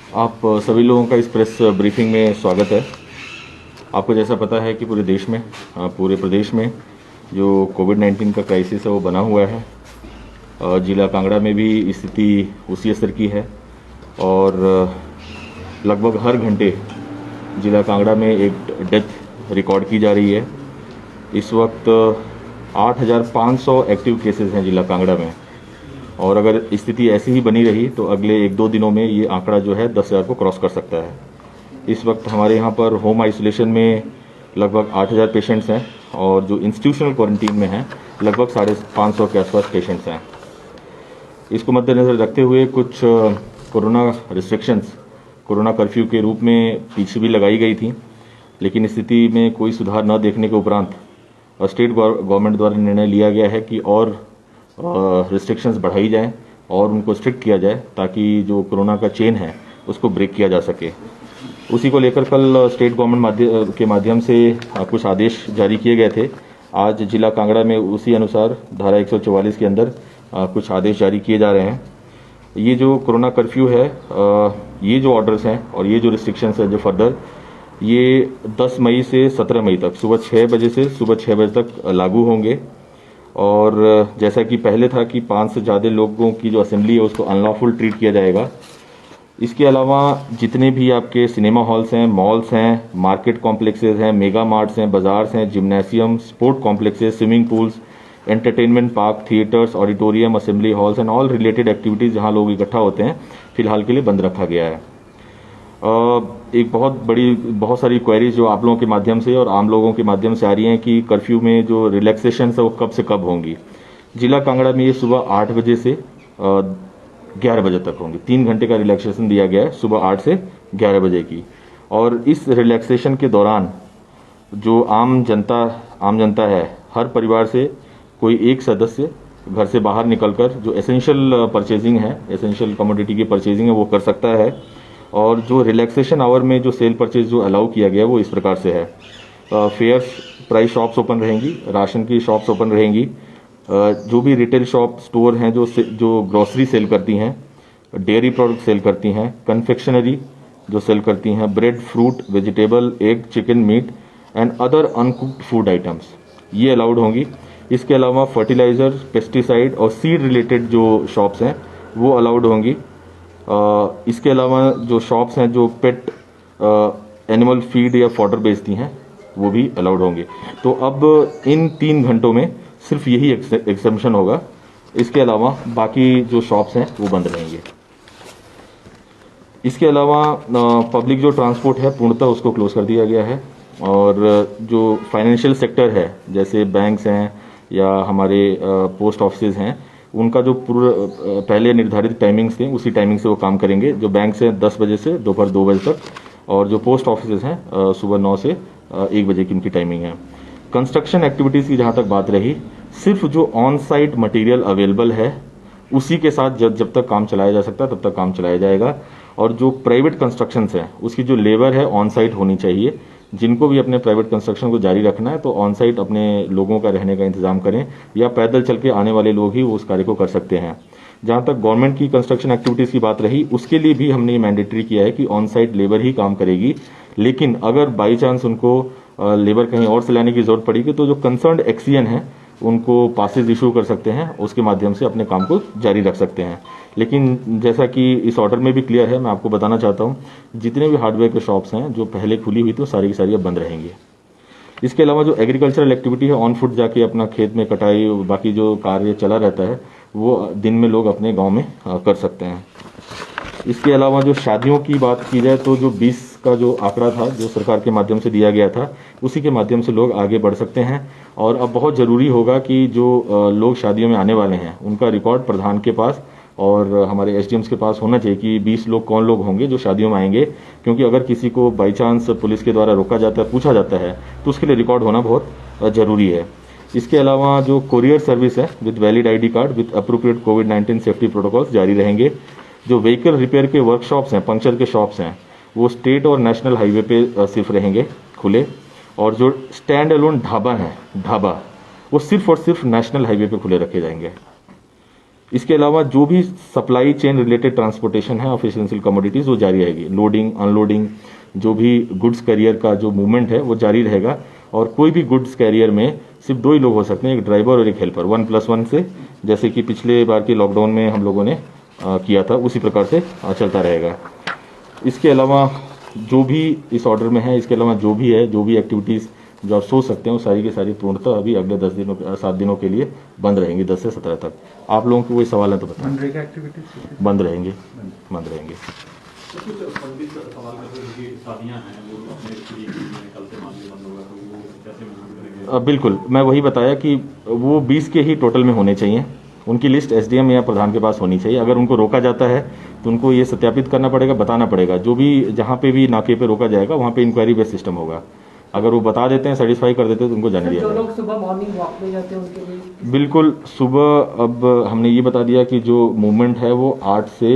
आप सभी लोगों का इस प्रेस ब्रीफिंग में स्वागत है। आपको जैसा पता है कि पूरे देश में पूरे प्रदेश में जो कोविड-19 का क्राइसिस है वो बना हुआ है। जिला कांगड़ा में भी स्थिति उसी स्तर की है और लगभग हर घंटे जिला कांगड़ा में एक डेथ रिकॉर्ड की जा रही है। इस वक्त 8,500 एक्टिव केसेस हैं जिला कांगड़ा में और अगर स्थिति ऐसी ही बनी रही तो अगले 1-2 दिनों में ये आंकड़ा जो है 10,000 को क्रॉस कर सकता है। इस वक्त हमारे यहाँ पर होम आइसोलेशन में लगभग 8,000 पेशेंट्स हैं और जो इंस्टीट्यूशनल क्वारंटीन में हैं लगभग 550 के आसपास पेशेंट्स हैं। इसको मद्देनज़र रखते हुए कुछ कोरोना रिस्ट्रिक्शंस, कोरोना कर्फ्यू के रूप में पीछे भी लगाई गई थी, लेकिन स्थिति में कोई सुधार न देखने के उपरांत स्टेट गवर्नमेंट द्वारा निर्णय लिया गया है कि और रिस्ट्रिक्शंस बढ़ाई जाएं और उनको स्ट्रिक्ट किया जाए ताकि जो कोरोना का चेन है उसको ब्रेक किया जा सके। उसी को लेकर कल स्टेट गवर्नमेंट के माध्यम से कुछ आदेश जारी किए गए थे। आज जिला कांगड़ा में उसी अनुसार धारा 144 के अंदर कुछ आदेश जारी किए जा रहे हैं। ये जो कोरोना कर्फ्यू है, ये जो ऑर्डर्स हैं और ये जो रिस्ट्रिक्शंस है जो फर्दर, ये 10 मई से 17 मई तक सुबह 6 बजे से सुबह 6 बजे तक लागू होंगे। और जैसा कि पहले था कि 5 से ज़्यादा लोगों की जो असेंबली है उसको अनलॉफुल ट्रीट किया जाएगा। इसके अलावा जितने भी आपके सिनेमा हॉल्स हैं, मॉल्स हैं, मार्केट कॉम्प्लेक्सेस हैं, मेगा मार्ट्स हैं, बाजार्स हैं, gymnasium, sport complexes, swimming pools, entertainment park, theatres, auditorium, assembly halls and all related activities जहां लोग इकट्ठा होते हैं फिलहाल के लिए बंद रखा गया है। एक बहुत सारी क्वेरीज जो आप लोगों के माध्यम से और आम लोगों के माध्यम से आ रही हैं कि कर्फ्यू में जो रिलैक्सेशन है वो कब से कब होंगी। जिला कांगड़ा में ये सुबह 8 बजे से 11 बजे तक होंगी। 3 घंटे का रिलैक्सेशन दिया गया है सुबह 8 से 11 बजे की। और इस रिलैक्सेशन के दौरान जो आम जनता है, हर परिवार से कोई एक सदस्य घर से बाहर निकलकर जो एसेंशियल परचेजिंग है, एसेंशियल कमोडिटी की परचेजिंग है वो कर सकता है। और जो रिलैक्सेशन आवर में जो सेल परचेज जो अलाउ किया गया है वो इस प्रकार से है। फेयर्स प्राइस शॉप्स ओपन रहेंगी, राशन की शॉप्स ओपन रहेंगी, जो भी रिटेल शॉप स्टोर हैं जो ग्रोसरी सेल करती हैं, डेयरी प्रोडक्ट सेल करती हैं, कन्फेक्शनरी जो सेल करती हैं, bread, fruit, vegetable, egg, chicken, meat and other uncooked food items, ये अलाउड होंगी। इसके अलावा फर्टिलाइजर, पेस्टिसाइड और सीड रिलेटेड जो शॉप्स हैं वो अलाउड होंगी। इसके अलावा जो शॉप्स हैं जो पेट एनिमल फीड या फॉडर बेचती हैं वो भी अलाउड होंगे। तो अब इन 3 घंटों में सिर्फ यही एक्सेम्पशन होगा, इसके अलावा बाकी जो शॉप्स हैं वो बंद रहेंगे। इसके अलावा पब्लिक जो ट्रांसपोर्ट है पूर्णतः उसको क्लोज कर दिया गया है। और जो फाइनेंशियल सेक्टर है जैसे बैंक्स हैं या हमारे पोस्ट ऑफिस हैं, उनका जो पूरा पहले निर्धारित टाइमिंग्स थे उसी टाइमिंग से वो काम करेंगे। जो बैंक हैं 10 बजे से दोपहर 2 बजे तक, और जो पोस्ट ऑफिस हैं सुबह 9 से 1 बजे की उनकी टाइमिंग है। कंस्ट्रक्शन एक्टिविटीज़ की जहाँ तक बात रही, सिर्फ जो ऑन साइट मटेरियल अवेलेबल है उसी के साथ जब तक काम चलाया जा सकता है तब तक काम चलाया जाएगा। और जो प्राइवेट कंस्ट्रक्शंस हैं उसकी जो लेबर है ऑन साइट होनी चाहिए। जिनको भी अपने प्राइवेट कंस्ट्रक्शन को जारी रखना है तो ऑन साइट अपने लोगों का रहने का इंतजाम करें, या पैदल चल के आने वाले लोग ही उस कार्य को कर सकते हैं। जहाँ तक गवर्नमेंट की कंस्ट्रक्शन एक्टिविटीज़ की बात रही, उसके लिए भी हमने ये मैंडेटरी किया है कि ऑन साइट लेबर ही काम करेगी। लेकिन अगर बाई चांस उनको लेबर कहीं और से लाने की जरूरत पड़ेगी तो जो कंसर्न्ड एक्सीएन है उनको पासेज इशू कर सकते हैं, उसके माध्यम से अपने काम को जारी रख सकते हैं। लेकिन जैसा कि इस ऑर्डर में भी क्लियर है, मैं आपको बताना चाहता हूँ, जितने भी हार्डवेयर के शॉप्स हैं जो पहले खुली हुई थी वो सारी की सारी अब बंद रहेंगी। इसके अलावा जो एग्रीकल्चरल एक्टिविटी है, ऑन फुट जाके अपना खेत में कटाई बाकी जो कार्य चला रहता है वो दिन में लोग अपने गाँव में कर सकते हैं। इसके अलावा जो शादियों की बात की जाए तो जो 20 का जो आंकड़ा था जो सरकार के माध्यम से दिया गया था उसी के माध्यम से लोग आगे बढ़ सकते हैं। और अब बहुत ज़रूरी होगा कि जो लोग शादियों में आने वाले हैं उनका रिकॉर्ड प्रधान के पास और हमारे एसडीएम्स के पास होना चाहिए कि 20 लोग कौन लोग होंगे जो शादियों में आएंगे। क्योंकि अगर किसी को बाई चांस पुलिस के द्वारा रोका जाता है, पूछा जाता है, तो उसके लिए रिकॉर्ड होना बहुत ज़रूरी है। इसके अलावा जो कोरियर सर्विस है with valid ID card with appropriate covid safety protocols जारी रहेंगे। जो व्हीकल रिपेयर के वर्कशॉप्स हैं, पंक्चर के शॉप्स हैं, वो स्टेट और नेशनल हाईवे पे सिर्फ रहेंगे खुले। और जो स्टैंड अलोन ढाबा वो सिर्फ और सिर्फ नेशनल हाईवे पे खुले रखे जाएंगे। इसके अलावा जो भी सप्लाई चेन रिलेटेड ट्रांसपोर्टेशन है ऑफ एसेंशियल कमोडिटीज वो जारी रहेगी। लोडिंग अनलोडिंग जो भी गुड्स कैरियर का जो मूवमेंट है वो जारी रहेगा। और कोई भी गुड्स कैरियर में सिर्फ 2 ही लोग हो सकते हैं, एक ड्राइवर और एक हेल्पर, 1+1 से, जैसे कि पिछले बार के लॉकडाउन में हम लोगों ने किया था उसी प्रकार से चलता रहेगा। इसके अलावा जो भी इस ऑर्डर में है, इसके अलावा जो भी है, जो भी एक्टिविटीज़ जो आप सोच सकते हैं वो सारी की सारी पूर्णतः अभी अगले 7 दिनों के लिए बंद रहेंगी, 10 से 17 तक। आप लोगों को कोई सवाल है तो बताएं। बंद रहेंगे, बंद रहेंगे। बिल्कुल, मैं वही बताया कि वो 20 के ही टोटल में होने चाहिए। उनकी लिस्ट एसडीएम या प्रधान के पास होनी चाहिए। अगर उनको रोका जाता है तो उनको ये सत्यापित करना पड़ेगा, बताना पड़ेगा। जो भी जहाँ पे भी नाके पे रोका जाएगा वहाँ पे इंक्वायरी बेस्ड सिस्टम होगा। अगर वो बता देते हैं, सेटिस्फाई कर देते हैं तो उनको जाने दिया जो लोग सुबह मॉर्निंग वॉक पे जाते हैं उनके लिए बिल्कुल सुबह। अब हमने ये बता दिया कि जो मूवमेंट है वो 8 से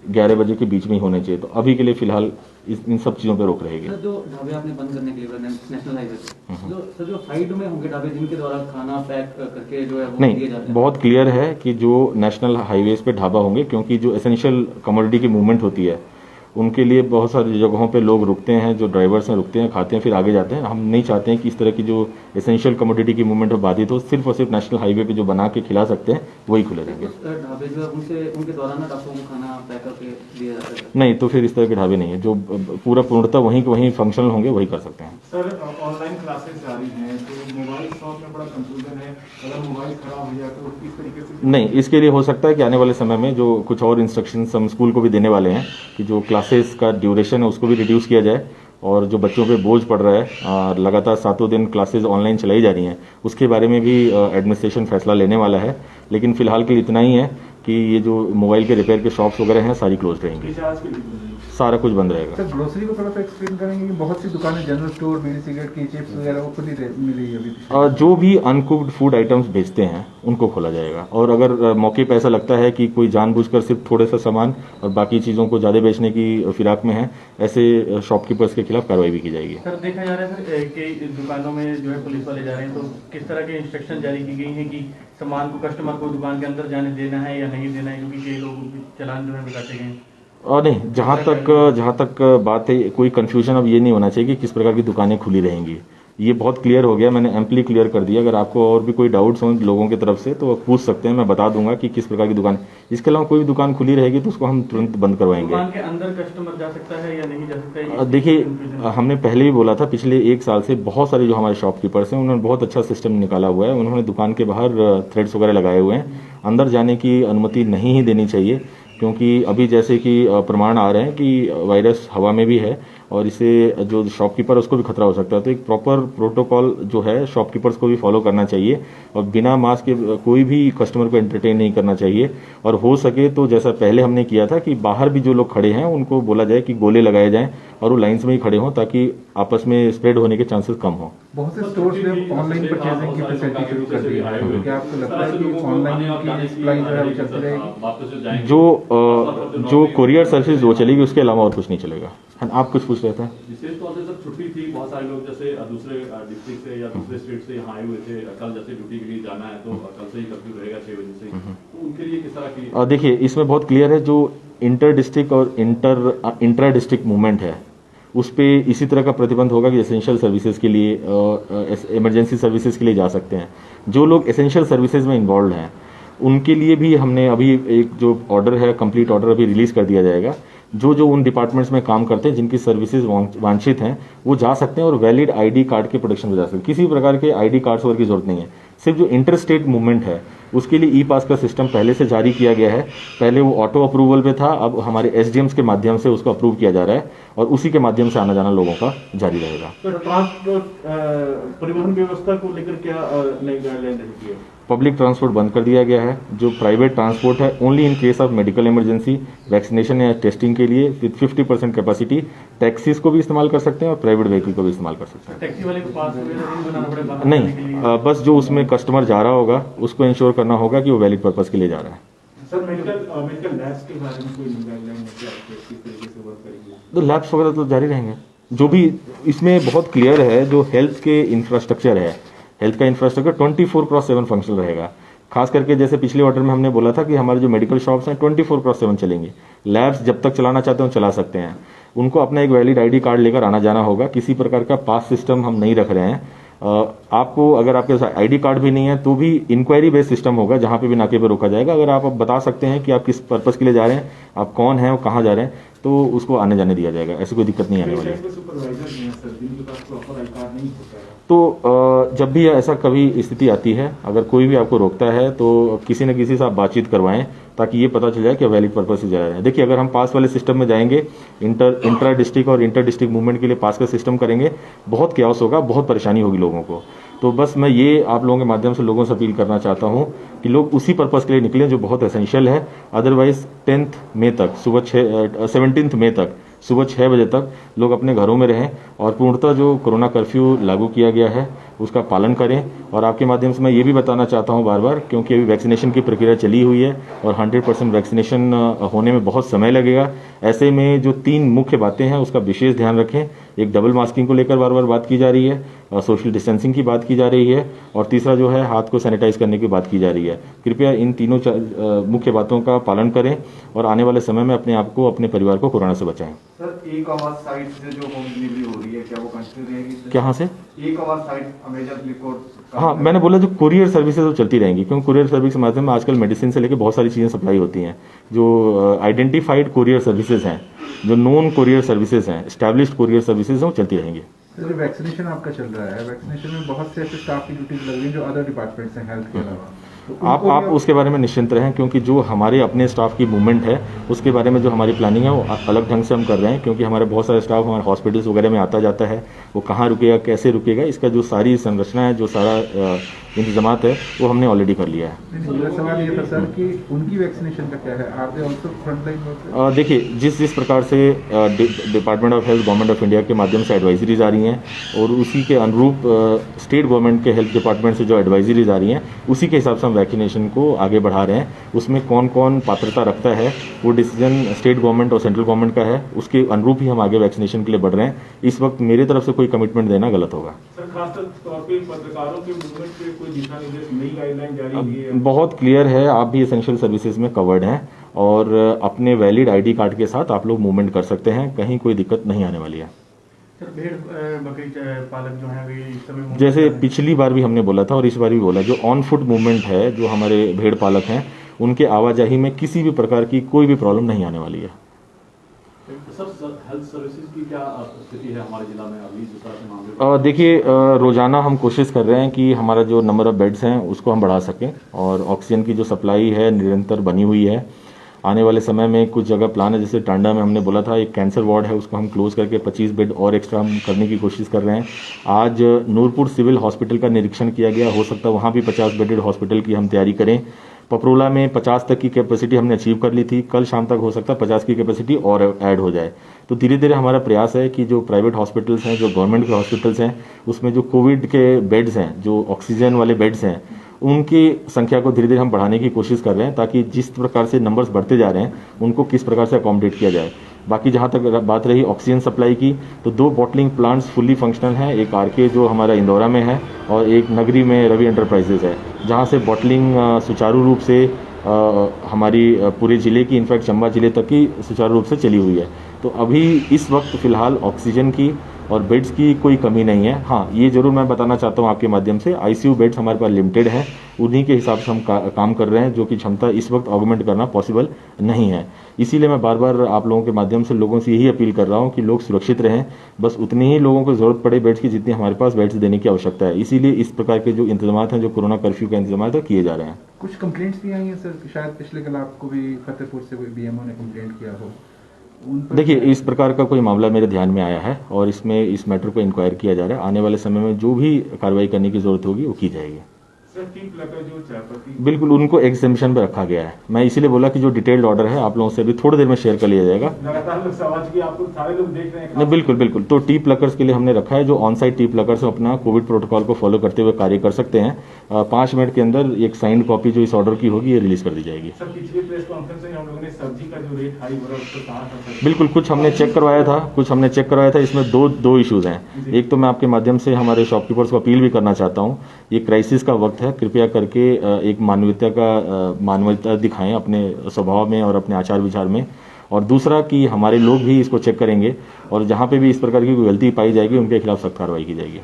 11 बजे के बीच में ही होने चाहिए। तो अभी के लिए फिलहाल इन सब चीज़ों पे रोक रहेगी। जो ढाबे आपने बंद करने के लिए नेशनल हाईवे जो साइड में होंगे ढाबे जिनके द्वारा खाना पैक करके जो है वो दिए जाते हैं, बहुत क्लियर है कि जो नेशनल हाईवेज पे ढाबा होंगे, क्योंकि जो एसेंशियल कमोडिटी की मूवमेंट होती है उनके लिए बहुत सारी जगहों पे लोग रुकते हैं, जो ड्राइवर्स हैं रुकते हैं, खाते हैं, फिर आगे जाते हैं। हम नहीं चाहते हैं कि इस तरह की जो एसेंशियल कमोडिटी की मूवमेंट बाधित हो। सिर्फ और सिर्फ नेशनल हाईवे पे जो बना के खिला सकते हैं वही खुले रहेंगे। ढाबे जो है उनके द्वारा ना डॉक्टरों को खाना पैक करके दिया जाता है। नहीं, तो फिर इस तरह के ढाबे नहीं है। जो पूर्णतः वहीं के वहीं फंक्शनल होंगे वही कर सकते हैं। सर, ऑनलाइन क्लासेस जारी हैं तो मोबाइल शॉप में बड़ा कंफ्यूजन है। अगर मोबाइल खराब हो जाए तो किस तरीके से? नहीं, इसके लिए हो सकता है कि आने वाले समय में जो कुछ और इंस्ट्रक्शंस हम स्कूल को भी देने वाले हैं कि जो क्लासेस का ड्यूरेशन है उसको भी रिड्यूस किया जाए। और जो बच्चों पे बोझ पड़ रहा है, लगातार 7 दिन क्लासेस ऑनलाइन चलाई जा रही हैं, उसके बारे में भी एडमिनिस्ट्रेशन फैसला लेने वाला है। लेकिन फिलहाल के लिए इतना ही है कि ये जो मोबाइल के रिपेयर के शॉप्स वगैरह हैं सारी क्लोज रहेंगी, सारा कुछ बंद रहेगा। सर, ग्रोसरी को थोड़ा सा एक्सप्लेन करेंगे कि बहुत सी दुकानें, जनरल स्टोर, बीड़ी सिगरेट की चिप्स वगैरह वो खुद ही मिल रही है अभी। जो भी अनकुक्ड फूड आइटम्स बेचते हैं उनको खोला जाएगा। और अगर मौके पे ऐसा लगता है कि कोई जानबूझकर सिर्फ थोड़े सा सामान और बाकी चीज़ों को ज़्यादा बेचने की फिराक में है, ऐसे शॉपकीपर्स के खिलाफ कार्रवाई भी की जाएगी। सर, देखा जा रहा है सर कई दुकानों में जो है पुलिस वाले जा रहे हैं, तो किस तरह के इंस्ट्रक्शन जारी की गई हैं कि सामान को कस्टमर को दुकान के अंदर जाने देना है या नहीं देना है, क्योंकि कई लोग चालान जो है बिगाते गए हैं। और नहीं, जहाँ तक बात है, कोई कंफ्यूजन अब ये नहीं होना चाहिए कि किस प्रकार की दुकानें खुली रहेंगी। ये बहुत क्लियर हो गया, मैंने एम्पली क्लियर कर दिया। अगर आपको और भी कोई डाउट्स हों लोगों की तरफ से तो पूछ सकते हैं, मैं बता दूंगा कि किस प्रकार की दुकान। इसके अलावा कोई भी दुकान खुली रहेगी तो उसको हम तुरंत बंद करवाएंगे। दुकान के अंदर कस्टमर जा सकता है या नहीं जा सकता है? देखिए, हमने पहले ही बोला था, पिछले 1 साल से बहुत सारे जो हमारे शॉपकीपर्स हैं उन्होंने बहुत अच्छा सिस्टम निकाला हुआ है। उन्होंने दुकान के बाहर थ्रेड्स वगैरह लगाए हुए हैं। अंदर जाने की अनुमति नहीं ही देनी चाहिए, क्योंकि अभी जैसे कि प्रमाण आ रहे हैं कि वायरस हवा में भी है और इससे जो शॉपकीपर है उसको भी खतरा हो सकता है। तो एक प्रॉपर प्रोटोकॉल जो है शॉपकीपर्स को भी फॉलो करना चाहिए और बिना मास्क के कोई भी कस्टमर को एंटरटेन नहीं करना चाहिए। और हो सके तो जैसा पहले हमने किया था कि बाहर भी जो लोग खड़े हैं उनको बोला जाए कि गोले लगाए जाएं और वो लाइन्स में ही खड़े हों, ताकि आपस में स्प्रेड होने के चांसेस कम हों। बहुत से स्टोर्स ने ऑनलाइन परचेजिंग की फैसिलिटी शुरू कर दी है। क्या आपको लगता है कि ऑनलाइन की सप्लाई जो है वो चलती रहेगी? जो कोरियर सर्विस जो चलेगी उसके अलावा और कुछ नहीं चलेगा। आप कुछ पूछ रहे थे? विशेष तौर से सर छुट्टी थी, बहुत सारे लोग जैसे दूसरे डिस्ट्रिक्ट से या दूसरे स्टेट से यहाँ आए हुए थे, कल जैसे ड्यूटी के लिए जाना है तो कल से ही कर्फ्यू रहेगा 6 बजे से, तो उनके लिए किस तरह की? देखिए, इसमें बहुत क्लियर है, जो इंटर डिस्ट्रिक्ट और इंट्रा डिस्ट्रिक्ट मूवमेंट है उस पर इसी तरह का प्रतिबंध होगा कि एसेंशियल सर्विसेज के लिए, इमरजेंसी सर्विसेज के लिए जा सकते हैं। जो लोग एसेंशियल सर्विसेज में इन्वॉल्व हैं उनके लिए भी हमने अभी एक जो ऑर्डर है, कंप्लीट ऑर्डर अभी रिलीज कर दिया जाएगा। जो उन डिपार्टमेंट्स में काम करते हैं जिनकी सर्विसेज वांछित हैं वो जा सकते हैं और वैलिड आईडी कार्ड के प्रोडक्शन में जा सकते हैं। किसी प्रकार के आईडी कार्ड्स वगैरह की जरूरत नहीं है। सिर्फ जो इंटर स्टेट मूवमेंट है उसके लिए ई पास का सिस्टम पहले से जारी किया गया है। पहले वो ऑटो अप्रूवल पे था, अब हमारे एसडीएम्स के माध्यम से उसको अप्रूव किया जा रहा है और उसी के माध्यम से आना जाना लोगों का जारी रहेगा। तो ट्रांसपोर्ट परिवहन व्यवस्था को लेकर क्या नई गाइडलाइन रहेगी? पब्लिक ट्रांसपोर्ट बंद कर दिया गया है। जो प्राइवेट ट्रांसपोर्ट है only in case of medical emergency, vaccination या टेस्टिंग के लिए विद 50% कैपेसिटी टैक्सीज को भी इस्तेमाल कर सकते हैं और प्राइवेट व्हीकल को भी इस्तेमाल कर सकते हैं। टैक्सी वाले को पास वगैरह बनाना पड़ेगा? नहीं, बस जो उसमें कस्टमर जा रहा होगा उसको इंश्योर करना होगा कि वो वैलिड पर्पस के लिए जा रहा है। सर, मेडिकल लैब्स के बारे में कोई गाइडलाइन है क्या? किस तरीके से वर्क करेंगे? तो लैब्स वगैरह तो जारी रहेंगे। जो भी इसमें बहुत क्लियर है, जो हेल्थ के इंफ्रास्ट्रक्चर है, हेल्थ का इंफ्रास्ट्रक्चर 24/7 फंक्शनल रहेगा। खास करके जैसे पिछले ऑर्डर में हमने बोला था कि हमारे जो मेडिकल शॉप्स हैं 24/7 चलेंगे, लैब्स जब तक चलाना चाहते हो चला सकते हैं, उनको अपना एक वैलिड आईडी कार्ड लेकर आना जाना होगा। किसी प्रकार का पास सिस्टम हम नहीं रख रहे हैं। आपको अगर आपके पास आईडी कार्ड भी नहीं है तो भी इंक्वायरी बेस्ड सिस्टम होगा, जहां पे भी नाके पे रोका जाएगा। अगर आप बता सकते हैं कि आप किस पर्पस के लिए जा रहे हैं, आप कौन हैं और कहाँ जा रहे हैं, तो उसको आने जाने दिया जाएगा। ऐसी कोई दिक्कत नहीं आने वाली है। तो जब भी ऐसा कभी स्थिति आती है, अगर कोई भी आपको रोकता है तो किसी न किसी से आप बातचीत करवाएं, ताकि ये पता चल जाए कि वैलिड पर्पस से जा रहे हैं। देखिए, अगर हम पास वाले सिस्टम में जाएंगे, इंट्रा डिस्ट्रिक्ट और इंटर डिस्ट्रिक्ट मूवमेंट के लिए पास का सिस्टम करेंगे, बहुत क्यास होगा, बहुत परेशानी होगी लोगों को। तो बस मैं ये आप लोगों के माध्यम से लोगों से अपील करना चाहता हूं कि लोग उसी पर्पस के लिए निकलें जो बहुत एसेंशियल है। अदरवाइज 17 मई तक सुबह 6 बजे तक लोग अपने घरों में रहें और पूर्णतः जो कोरोना कर्फ्यू लागू किया गया है उसका पालन करें। और आपके माध्यम से मैं ये भी बताना चाहता हूं बार बार, क्योंकि अभी वैक्सीनेशन की प्रक्रिया चली हुई है और 100% वैक्सीनेशन होने में बहुत समय लगेगा। ऐसे में जो 3 मुख्य बातें हैं उसका विशेष ध्यान रखें। एक, डबल मास्किंग को लेकर बार बार बात की जा रही है, सोशल डिस्टेंसिंग की बात की जा रही है, और तीसरा जो है हाथ को सैनिटाइज करने की बात की जा रही है। कृपया इन तीनों मुख्य बातों का पालन करें और आने वाले समय में अपने आप को, अपने परिवार को कोरोना से बचाएं। सर, एक आवाज साइट से जो होम डिलीवरी हो रही है, क्या वो कंटिन्यू रहेगी? कहाँ से? एक आवाज साइट अमेजन फ्लिपकार्ट। हाँ, मैंने बोला जो कुरियर सर्विसेज वो चलती रहेंगी, क्योंकि कुरियर सर्विस के माध्यम में आजकल मेडिसिन से लेकर बहुत सारी चीज़ें सप्लाई होती हैं। जो आइडेंटिफाइड कुरियर सर्विसेज हैं, जो नोन कुरियर सर्विसेज हैं, एस्टैब्लिश्ड कुरियर सर्विसेज हैं, वो चलती रहेंगी। जो वैक्सीनेशन आपका चल रहा है, वैक्सीनेशन में बहुत से ऐसे स्टाफ की ड्यूटीज लग रही हैं जो अदर डिपार्टमेंट से हेल्थ के अलावा, तो आप उसके बारे में निश्चिंत रहें, क्योंकि जो हमारे अपने स्टाफ की मूवमेंट है उसके बारे में जो हमारी प्लानिंग है वो अलग ढंग से हम कर रहे हैं। क्योंकि हमारे बहुत सारे स्टाफ हमारे हॉस्पिटल्स वगैरह में आता जाता है, वो कहाँ रुकेगा, कैसे रुकेगा, इसका जो सारी संरचना है, जो सारा इंतजामात है, वो हमने ऑलरेडी कर लिया है। मेरा सवाल ये था सर कि उनकी वैक्सीनेशन का क्या है? Are they also frontline? देखिए, जिस प्रकार से department of health, government of India के माध्यम से एडवाइजरीज आ रही हैं और उसी के अनुरूप स्टेट गवर्नमेंट के हेल्थ डिपार्टमेंट से जो एडवाइजरीज आ रही हैं, उसी के हिसाब से हम वैक्सीनेशन को आगे बढ़ा रहे हैं। उसमें कौन कौन पात्रता रखता है वो डिसीजन स्टेट गवर्नमेंट और सेंट्रल गवर्नमेंट का है, उसके अनुरूप ही हम आगे वैक्सीनेशन के लिए बढ़ रहे हैं। इस वक्त मेरी तरफ से कोई कमिटमेंट देना गलत होगा। सर, खास तौर पे पत्रकारों के मूवमेंट पे कोई दिशा निर्देश, नई गाइडलाइन जारी की है? बहुत क्लियर है, आप भी एसेंशियल सर्विसेज में कवर्ड हैं और अपने वैलिड आईडी कार्ड के साथ आप लोग मूवमेंट कर सकते हैं, कहीं कोई दिक्कत नहीं आने वाली है। सर, भेड़ बकरी पालक जो है वे इस समय जैसे पिछली बार भी हमने बोला था और इस बार भी बोला, जो ऑन फुट मूवमेंट है, जो हमारे भेड़ पालक हैं, उनके आवाजाही में किसी भी प्रकार की कोई भी प्रॉब्लम नहीं आने वाली है। सर, हेल्थ सर्विसेज की क्या स्थिति है हमारे जिला में अभी जिस तरह से मामले? देखिए, रोजाना हम कोशिश कर रहे हैं कि हमारा जो नंबर ऑफ बेड्स हैं उसको हम बढ़ा सकें, और ऑक्सीजन की जो सप्लाई है निरंतर बनी हुई है। आने वाले समय में कुछ जगह प्लान है, जैसे टांडा में हमने बोला था एक कैंसर वार्ड है, उसको हम क्लोज करके 25 बेड और एक्स्ट्रा हम करने की कोशिश कर रहे हैं। आज नूरपुर सिविल हॉस्पिटल का निरीक्षण किया गया, हो सकता है वहाँ भी 50 बेडेड हॉस्पिटल की हम तैयारी करें। पपरोला में 50 तक की कैपेसिटी हमने अचीव कर ली थी, कल शाम तक हो सकता है 50 की कैपेसिटी और ऐड हो जाए। तो धीरे धीरे हमारा प्रयास है कि जो प्राइवेट हॉस्पिटल्स हैं, जो गवर्नमेंट के हॉस्पिटल्स हैं, उसमें जो कोविड के बेड्स हैं, जो ऑक्सीजन वाले बेड्स हैं, उनकी संख्या को धीरे धीरे हम बढ़ाने की कोशिश कर रहे हैं, ताकि जिस प्रकार से नंबर्स बढ़ते जा रहे हैं उनको किस प्रकार से अकोमोडेट किया जाए। बाकी जहाँ तक बात रही ऑक्सीजन सप्लाई की, तो 2 बॉटलिंग प्लांट्स फुल्ली फंक्शनल हैं, एक आरके जो हमारा इंदौरा में है और एक नगरी में रवि एंटरप्राइजेज है, जहाँ से बॉटलिंग सुचारू रूप से हमारी पूरे ज़िले की, इनफैक्ट चंबा ज़िले तक की सुचारू रूप से चली हुई है। तो अभी इस वक्त फ़िलहाल ऑक्सीजन की और बेड्स की कोई कमी नहीं है। हाँ, ये जरूर मैं बताना चाहता हूँ आपके माध्यम से, आईसीयू बेड्स हमारे पास लिमिटेड हैं, उन्हीं के हिसाब से हम काम कर रहे हैं, जो कि क्षमता इस वक्त ऑगमेंट करना पॉसिबल नहीं है। इसीलिए मैं बार बार आप लोगों के माध्यम से लोगों से यही अपील कर रहा हूँ कि लोग सुरक्षित रहें, बस उतनी ही लोगों को ज़रूरत पड़े बेड्स की जितनी हमारे पास बेड्स देने की आवश्यकता है। इसीलिए इस प्रकार के जो इंतजाम हैं, जो कोरोना कर्फ्यू का इंतजाम है, किए जा रहे हैं। कुछ कंप्लेंट्स भी आई हैं सर, शायद पिछले कल आपको भी फतेहपुर से कोई बीएमओ ने कंप्लेंट किया हो? देखिए, इस प्रकार का कोई मामला मेरे ध्यान में आया है और इसमें इस मैटर को इंक्वायर किया जा रहा है। आने वाले समय में जो भी कार्रवाई करने की जरूरत होगी वो की जाएगी। बिल्कुल, उनको एग्जेम्पशन पे रखा गया है। मैं इसीलिए बोला कि जो डिटेल्ड ऑर्डर है आप लोगों से भी थोड़ी देर में शेयर कर लिया जाएगा। लगातार लोग समाज की आपको सारे लोग देख रहे हैं। नहीं, बिल्कुल। तो टी प्लकर्स के लिए हमने रखा है, जो ऑन साइट टी प्लकर्स अपना कोविड प्रोटोकॉल को फॉलो करते हुए कार्य कर सकते हैं। 5 मिनट के अंदर एक साइंड कॉपी जो इस ऑर्डर की होगी ये रिलीज कर दी जाएगी। सर, पिछली प्रेस कॉन्फ्रेंस में हम लोगों ने सब्जी का जो रेट हाई हो रहा है उसको कहा था। बिल्कुल, कुछ हमने चेक करवाया था। इसमें दो इश्यूज हैं। एक तो मैं आपके माध्यम से हमारे शॉपकीपर्स को अपील भी करना चाहता हूँ, ये क्राइसिस का वक्त है है कृपया करके एक मानवता दिखाएं अपने स्वभाव में और अपने आचार विचार में। और दूसरा कि हमारे लोग भी इसको चेक करेंगे और जहाँ पे भी इस प्रकार की कोई गलती पाई जाएगी उनके खिलाफ सख्त कार्रवाई की जाएगी।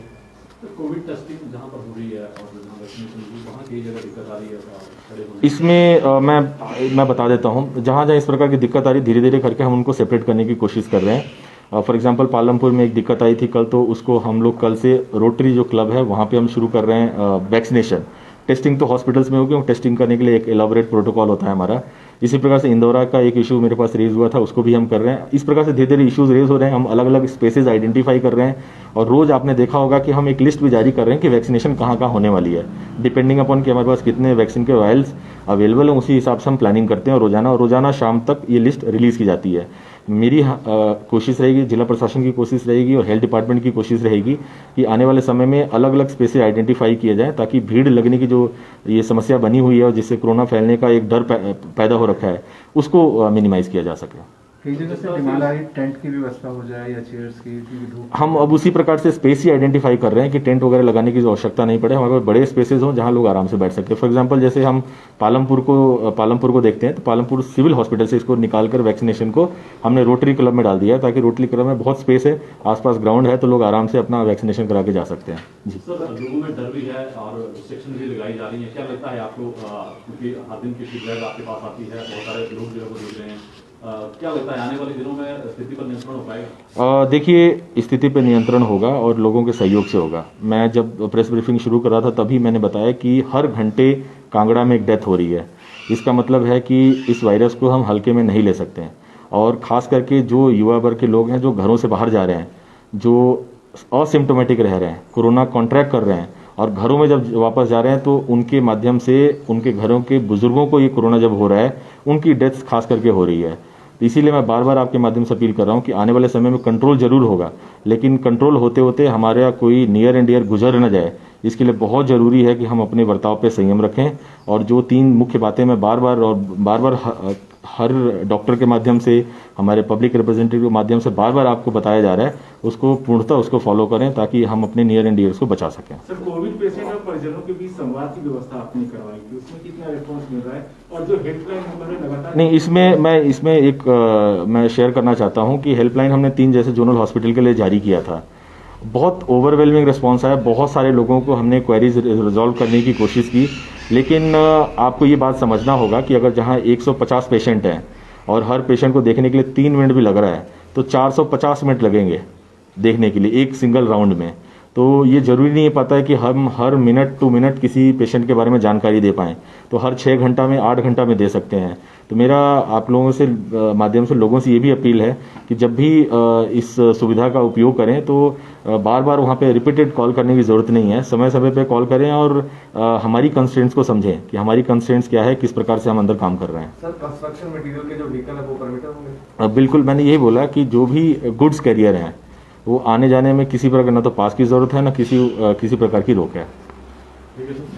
कोविड टेस्टिंग जहाँ पर हो रही है और जहाँ वैक्सीनेशन हो रही है वहाँ कई जगह दिक्कत आ रही है खड़े होने इसमें मैं बता देता हूँ, जहाँ जहाँ इस प्रकार की दिक्कत आ रही है धीरे धीरे करके हम उनको सेपरेट करने की कोशिश कर रहे हैं। फॉर एग्जांपल पालमपुर में एक दिक्कत आई थी कल, तो उसको हम लोग कल से रोटरी जो क्लब है वहाँ पे हम शुरू कर रहे हैं वैक्सीनेशन। टेस्टिंग तो हॉस्पिटल्स में होगी, टेस्टिंग करने के लिए एक एलाबोरेट प्रोटोकॉल होता है हमारा। इसी प्रकार से इंदौरा का एक इशू मेरे पास रेज हुआ था, उसको भी हम कर रहे हैं। इस प्रकार से धीरे धीरे इश्यूज रेज हो रहे हैं, हम अलग अलग स्पेसेस आइडेंटिफाई कर रहे हैं और रोज आपने देखा होगा कि हम एक लिस्ट भी जारी कर रहे हैं कि वैक्सीनेशन कहाँ कहाँ होने वाली है। डिपेंडिंग अपॉन कि हमारे पास कितने वैक्सीन के वायल्स अवेलेबल हैं उसी हिसाब से हम प्लानिंग करते हैं और रोजाना शाम तक ये लिस्ट रिलीज की जाती है। मेरी कोशिश रहेगी, जिला प्रशासन की कोशिश रहेगी और हेल्थ डिपार्टमेंट की कोशिश रहेगी कि आने वाले समय में अलग अलग स्पेसेस आइडेंटिफाई किए जाएं ताकि भीड़ लगने की जो ये समस्या बनी हुई है और जिससे कोरोना फैलने का एक डर पैदा हो रखा है उसको मिनिमाइज किया जा सके। कई जगह से डिमांड आ रही है टेंट की व्यवस्था हो जाए या चेयर्स की, धूप। हम अब उसी प्रकार से स्पेस ही आइडेंटिफाई कर रहे हैं कि टेंट वगैरह लगाने की जो आवश्यकता नहीं पड़े, हमारे पास बड़े स्पेसेस हों जहां लोग आराम से बैठ सकते हैं। फॉर एग्जांपल जैसे हम पालमपुर को देखते हैं तो पालमपुर सिविल हॉस्पिटल से इसको निकालकर वैक्सीनेशन को हमने रोटरी क्लब में डाल दिया है ताकि रोटरी क्लब में बहुत स्पेस है, आसपास ग्राउंड है, तो लोग आराम से अपना वैक्सीनेशन करा के जा सकते हैं। जी सर, लोगों में डर भी है और रिस्ट्रिक्शन भी लगाई जा रही है, क्या लगता है आपको? क्योंकि हर दिन की शिकायत आपके पास आती है, बहुत सारे लोग जो है वो देख रहे हैं, क्या लगता है आने वाले दिनों में स्थिति पर नियंत्रण हो पाएगा? देखिए, स्थिति पर नियंत्रण होगा और लोगों के सहयोग से होगा। मैं जब प्रेस ब्रीफिंग शुरू कर रहा था तभी मैंने बताया कि हर घंटे कांगड़ा में एक डेथ हो रही है। इसका मतलब है कि इस वायरस को हम हल्के में नहीं ले सकते हैं और खास करके जो युवा वर्ग के लोग हैं जो घरों से बाहर जा रहे हैं, जो असिम्टोमेटिक रह रहे हैं, कोरोना कॉन्ट्रैक्ट कर रहे हैं और घरों में जब वापस जा रहे हैं तो उनके माध्यम से उनके घरों के बुजुर्गों को ये कोरोना जब हो रहा है उनकी डेथ खास करके हो रही है। तो इसीलिए मैं बार बार आपके माध्यम से अपील कर रहा हूं कि आने वाले समय में कंट्रोल जरूर होगा, लेकिन कंट्रोल होते होते हमारा कोई नियर एंड डियर गुजर न जाए, इसके लिए बहुत ज़रूरी है कि हम अपने बर्ताव पे संयम रखें। और जो 3 मुख्य बातें मैं बार बार हर डॉक्टर के माध्यम से, हमारे पब्लिक रिप्रेजेंटेटिव के माध्यम से बार बार आपको बताया जा रहा है, उसको पूर्णतः उसको फॉलो करें ताकि हम अपने नियर एंड डियर्स को बचा सकें। सर, कोविड पेशेंट और परिजनों के बीच संवाद की व्यवस्था आपने करवाई थी, उसमें कितना रिस्पॉन्स मिल रहा है? और जो हेल्पलाइन नंबर है लगातार नहीं, इसमें मैं शेयर करना चाहता हूं कि हेल्पलाइन हमने 3 जैसे जोनल हॉस्पिटल के लिए जारी किया था। बहुत ओवरवेलमिंग रिस्पॉन्स आया, बहुत सारे लोगों को हमने क्वेरीज रिजॉल्व करने की कोशिश की, लेकिन आपको ये बात समझना होगा कि अगर जहां 150 पेशेंट हैं और हर पेशेंट को देखने के लिए 3 मिनट भी लग रहा है तो 450 मिनट लगेंगे देखने के लिए एक सिंगल राउंड में। तो ये जरूरी नहीं पता है कि हम हर मिनट टू मिनट किसी पेशेंट के बारे में जानकारी दे पाएँ, तो हर 6 घंटा में 8 घंटा में दे सकते हैं। तो मेरा आप लोगों से माध्यम से लोगों से ये भी अपील है कि जब भी इस सुविधा का उपयोग करें तो बार बार वहाँ पे रिपीटेड कॉल करने की ज़रूरत नहीं है, समय समय पे कॉल करें और हमारी कंस्ट्रेंट्स को समझें कि हमारी कंस्ट्रेंट्स क्या है, किस प्रकार से हम अंदर काम कर रहे हैं। सर, कंस्ट्रक्शन मटेरियल के जो व्हीकल है वो परमिटेड होंगे? बिल्कुल, मैंने यही बोला कि जो भी गुड्स कैरियर हैं वो आने जाने में किसी प्रकार ना तो पास की ज़रूरत है, ना किसी प्रकार की रोक है।